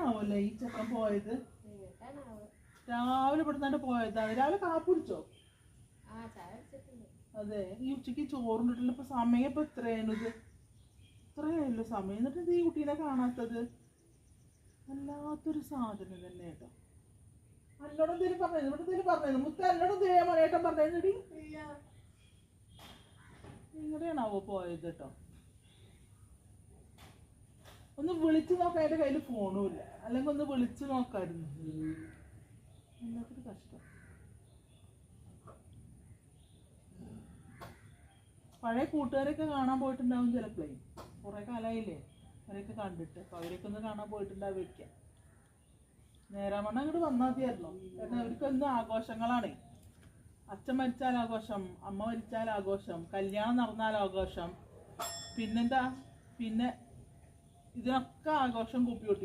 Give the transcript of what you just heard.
എവിടേക്കാണാവല്ലേ ഈ ചെക്കൻ പോയത്? രാവിലെ ഇവിടുന്നാണ്ട് പോയതാണ്. രാവിലെ കാപ്പി കുടിച്ചോ? അതെ. ഈ ഉച്ചക്ക് ചോറിട്ടില്ല. ഇപ്പൊ സമയം ഇപ്പൊ എത്രയാണിത്? ഇത്രയല്ലോ സമയം. എന്നിട്ട് ഈ കുട്ടീനെ കാണാത്തത് വല്ലാത്തൊരു സാധനം തന്നെ കേട്ടോ. എന്നോട് എന്തേലും പറഞ്ഞു? ഇവിടെ എന്തേലും പറഞ്ഞു? മുത്ത എന്നോട് മണിയേട്ടൻ പറഞ്ഞടി ഇങ്ങടെയാണാവോ പോയത് കേട്ടോ. ഒന്ന് വിളിച്ചു നോക്കാൻ എൻ്റെ കയ്യിൽ ഫോണും ഇല്ല. അല്ലെങ്കിൽ ഒന്ന് വിളിച്ചു നോക്കായിരുന്നു. എല്ലാത്തിനും കഷ്ടം. പഴയ കൂട്ടുകാരൊക്കെ കാണാൻ പോയിട്ടുണ്ടാവും ചിലപ്പോഴേ. കുറെ കാലമായില്ലേ അവരൊക്കെ കണ്ടിട്ട്. അപ്പൊ അവരൊക്കെ ഒന്ന് കാണാൻ പോയിട്ടുണ്ടാവുമായിരിക്കാം. നേരാമണ്ണം അങ്ങോട്ട് വന്നാൽ മതിയായിരുന്നു. കാരണം അവർക്കൊന്നും ആഘോഷങ്ങളാണേ. അച്ഛൻ മരിച്ചാൽ ആഘോഷം, അമ്മ മരിച്ചാൽ ആഘോഷം, കല്യാണം നടന്നാൽ ആഘോഷം, പിന്നെന്താ, പിന്നെ ഇതിനൊക്കെ ആഘോഷം കൂപ്പി പൊട്ടിക്കും.